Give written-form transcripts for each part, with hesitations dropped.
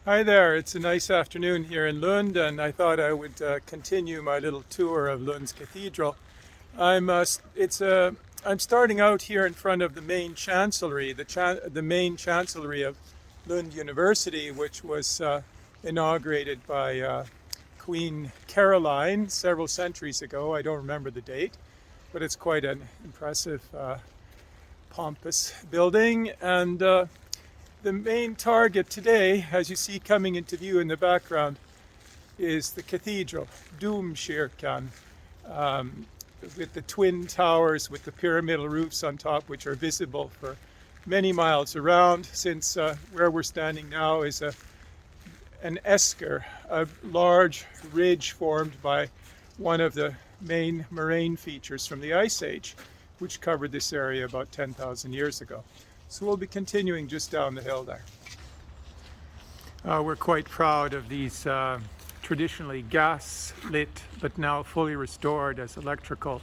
Hi there, it's a nice afternoon here in Lund, and I thought I would continue my little tour of Lund's Cathedral. I'm I'm starting out here in front of the main chancellery, the main chancellery of Lund University, which was inaugurated by Queen Caroline several centuries ago. I don't remember the date, but it's quite an impressive, pompous building. And the main target today, as you see coming into view in the background, is the cathedral, Domkyrkan, with the twin towers with the pyramidal roofs on top, which are visible for many miles around, since where we're standing now is an esker, a large ridge formed by one of the main moraine features from the Ice Age, which covered this area about 10,000 years ago. So we'll be continuing just down the hill there. We're quite proud of these traditionally gas-lit, but now fully restored as electrical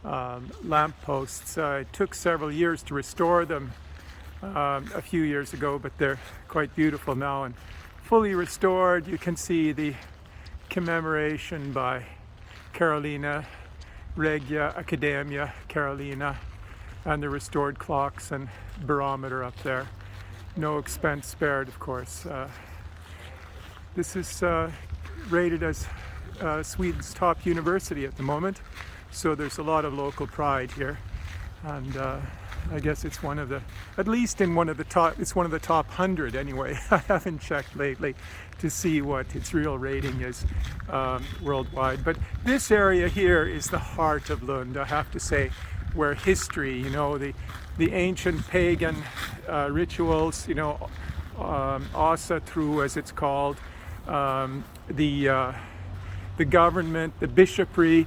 lampposts. It took several years to restore them a few years ago, but they're quite beautiful now and fully restored. You can see the commemoration by Carolina, Regia Academia Carolina, and the restored clocks and barometer up there. No expense spared, of course. This is rated as Sweden's top university at the moment, so there's a lot of local pride here. And I guess it's one of the, at least in one of the top, it's one of the top 100 anyway. I haven't checked lately to see what its real rating is worldwide. But this area here is the heart of Lund, I have to say, where history, the ancient pagan rituals, Asa through, as it's called, the government, the bishopry.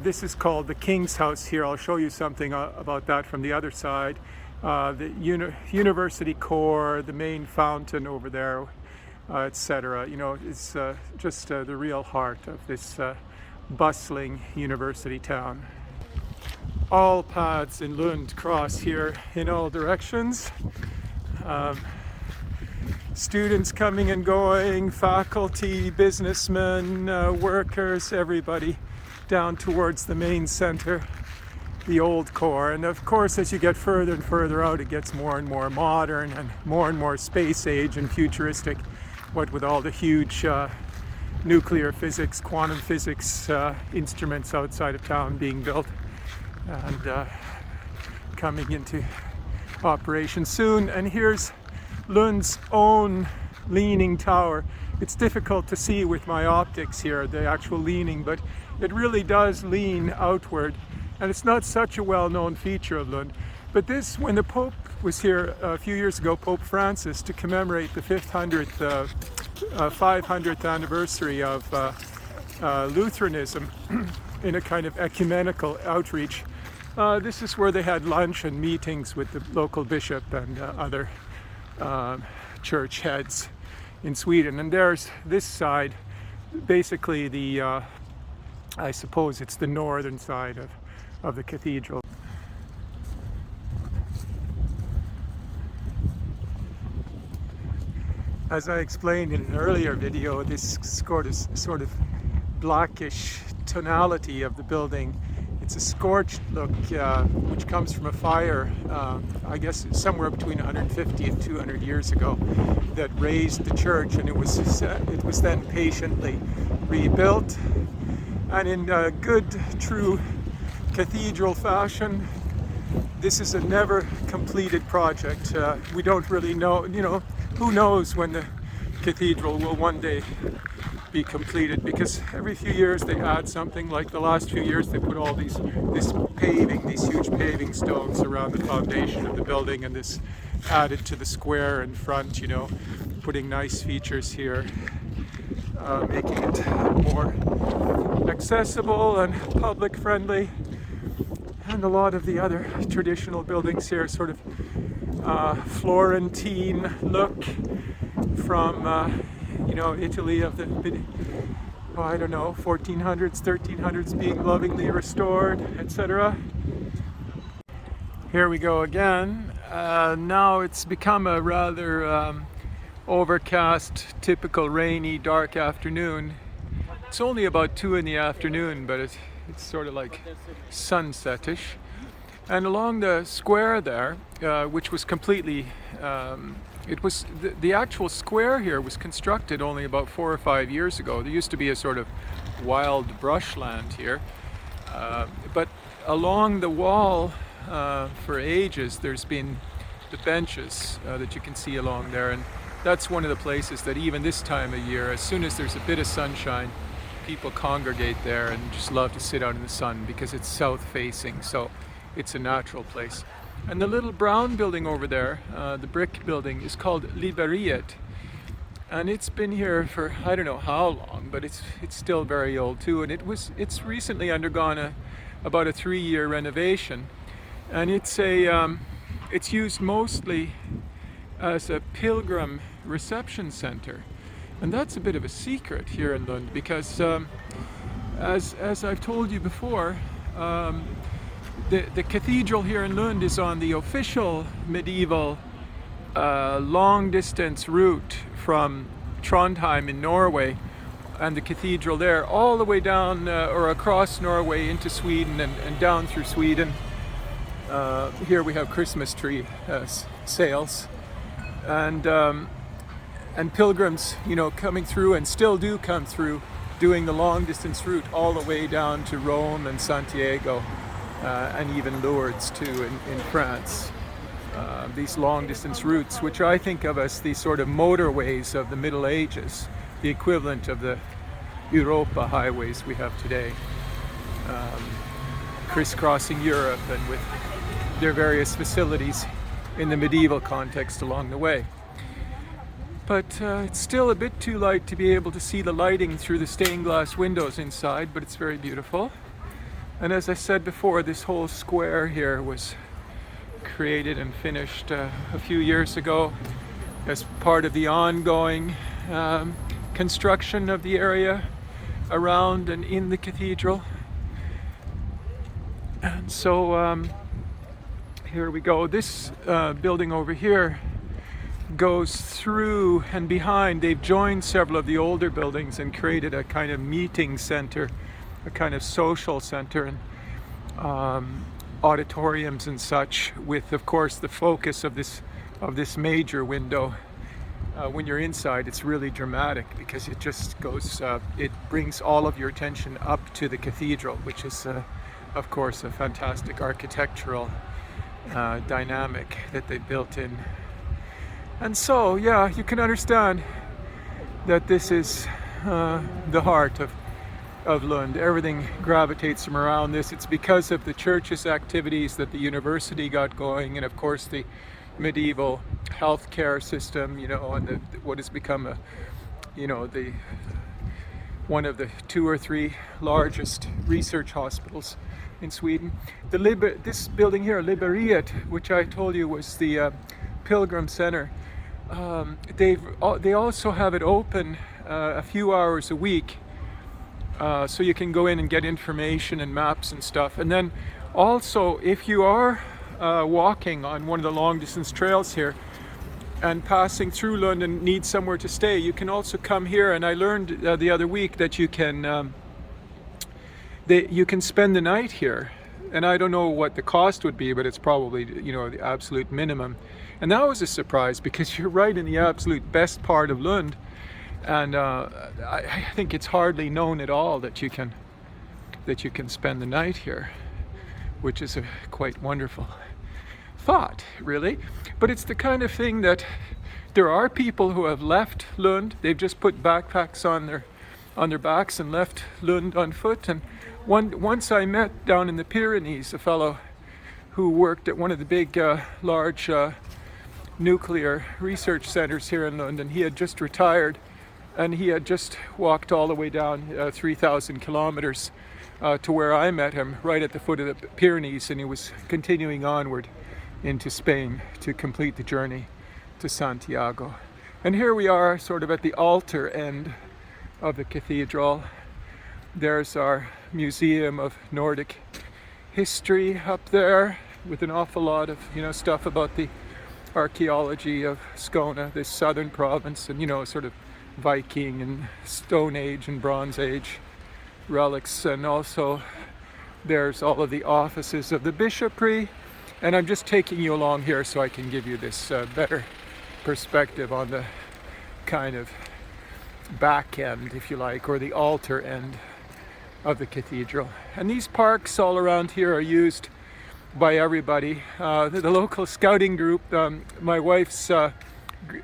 This is called the King's House here. I'll show you something about that from the other side. The university core, the main fountain over there, etc. It's just the real heart of this bustling university town. All paths in Lund cross here in all directions. Students coming and going, faculty, businessmen, workers, everybody down towards the main center, the old core. And of course, as you get further and further out, it gets more and more modern and more space age and futuristic, what with all the huge nuclear physics, quantum physics instruments outside of town being built and coming into operation soon. And here's Lund's own leaning tower. It's difficult to see with my optics here, the actual leaning, but it really does lean outward, and it's not such a well-known feature of Lund. But this, when the Pope was here a few years ago, Pope Francis, to commemorate the 500th anniversary of Lutheranism in a kind of ecumenical outreach, this is where they had lunch and meetings with the local bishop and other church heads in Sweden. And there's this side, basically the, I suppose it's the northern side of the cathedral. As I explained in an earlier video, this sort of blackish tonality of the building, it's a scorched look which comes from a fire, I guess somewhere between 150 and 200 years ago, that razed the church, and it was then patiently rebuilt. And in good, true cathedral fashion, this is a never completed project. We don't really know, who knows when the cathedral will one day be completed, because every few years they add something. Like the last few years they put all these huge paving stones around the foundation of the building, and this added to the square in front, putting nice features here, making it more accessible and public friendly. And a lot of the other traditional buildings here, sort of Florentine look from Italy of the, 1400s, 1300s, being lovingly restored, etc. Here we go again. Now it's become a rather overcast, typical rainy, dark afternoon. It's only about 2 in the afternoon, but it's sort of like sunsetish. And along the square there, which was completely, it was the actual square here was constructed only about 4 or 5 years ago. There used to be a sort of wild brushland here, but along the wall for ages there's been the benches that you can see along there, and that's one of the places that even this time of year, as soon as there's a bit of sunshine, people congregate there and just love to sit out in the sun because it's south facing, so it's a natural place. And the little brown building over there, the brick building, is called Liberiet, and it's been here for I don't know how long, but it's still very old too, and it's recently undergone about a 3-year renovation, and it's used mostly as a pilgrim reception center. And that's a bit of a secret here in Lund, because as I've told you before, the cathedral here in Lund is on the official medieval long distance route from Trondheim in Norway, and the cathedral there, all the way down or across Norway into Sweden and down through Sweden. Here we have Christmas tree sales, and pilgrims, coming through, and still do come through, doing the long distance route all the way down to Rome and Santiago, and even Lourdes too in France. These long distance routes, which I think of as the sort of motorways of the Middle Ages, the equivalent of the Europa highways we have today, crisscrossing Europe and with their various facilities in the medieval context along the way. But it's still a bit too light to be able to see the lighting through the stained glass windows inside, but it's very beautiful. And as I said before, this whole square here was created and finished a few years ago as part of the ongoing construction of the area around and in the cathedral. And so here we go. This building over here goes through and behind. They've joined several of the older buildings and created a kind of meeting center, a kind of social center, and auditoriums and such, with of course the focus of this major window. When you're inside, it's really dramatic because it just goes, it brings all of your attention up to the cathedral, which is of course a fantastic architectural dynamic that they built in. And so, yeah, you can understand that this is the heart of Lund. Everything gravitates around this. It's because of the church's activities that the university got going, and of course the medieval healthcare system, and what has become one of the 2 or 3 largest research hospitals in Sweden. This building here, Liberiet, which I told you was the Pilgrim Center, they also have it open a few hours a week, so you can go in and get information and maps and stuff. And then also, if you are walking on one of the long distance trails here and passing through Lund and need somewhere to stay, you can also come here. And I learned the other week that you can spend the night here, and I don't know what the cost would be, but it's probably the absolute minimum. And that was a surprise, because you're right in the absolute best part of Lund, and I think it's hardly known at all that you can spend the night here, which is a quite wonderful thought, really. But it's the kind of thing that there are people who have left Lund. They've just put backpacks on their backs and left Lund on foot. And once I met down in the Pyrenees a fellow who worked at one of the big, large nuclear research centers here in Lund, and he had just retired, and he had just walked all the way down 3,000 kilometers to where I met him, right at the foot of the Pyrenees, and he was continuing onward into Spain to complete the journey to Santiago. And here we are, sort of at the altar end of the cathedral. There's our Museum of Nordic History up there, with an awful lot of stuff about the archaeology of Skåne, this southern province, and you know, sort of Viking and Stone Age and Bronze Age relics. And also there's all of the offices of the bishopry, and I'm just taking you along here so I can give you this better perspective on the kind of back end, if you like, or the altar end of the cathedral. And these parks all around here are used by everybody. The local scouting group, my wife's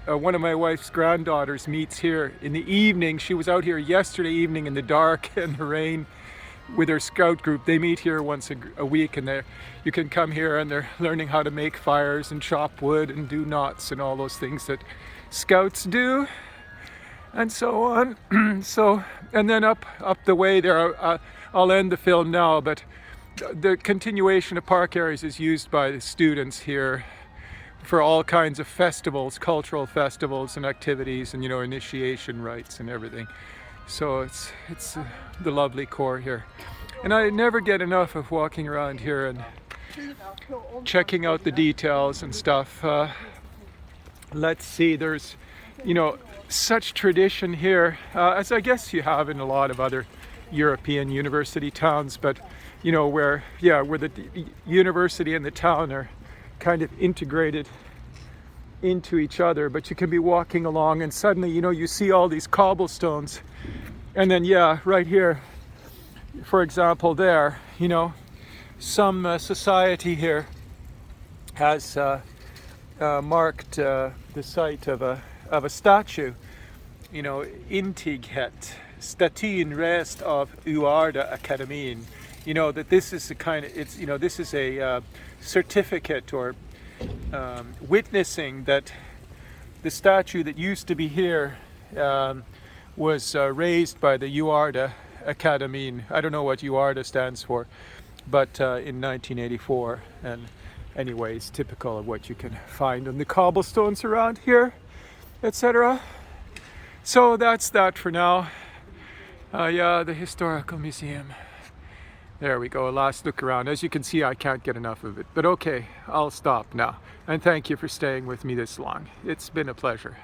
one of my wife's granddaughters meets here in the evening. She was out here yesterday evening in the dark and the rain with her scout group. They meet here once a week, and you can come here and they're learning how to make fires and chop wood and do knots and all those things that scouts do, and so on. So, and then up the way there, I'll end the film now, but the continuation of park areas is used by the students here for all kinds of festivals, cultural festivals and activities, and you know, initiation rites and everything. So it's the lovely core here, and I never get enough of walking around here and checking out the details and stuff. Let's see, there's, you know, such tradition here, as I guess you have in a lot of other European university towns, but you know, where the university and the town are kind of integrated into each other. But you can be walking along and suddenly, you know, you see all these cobblestones, and then right here, for example, there, you know, some society here has marked the site of a statue, you know, Intighet, statyn rest av Uarda Akademin. You know, that this is a kind of, it's, you know, this is a certificate or witnessing that the statue that used to be here was raised by the Uarda Akademin. I don't know what Uarda stands for, but in 1984. And anyways, typical of what you can find on the cobblestones around here, etc. So that's that for now. The historical museum. There we go, a last look around. As you can see, I can't get enough of it. But okay, I'll stop now. And thank you for staying with me this long. It's been a pleasure.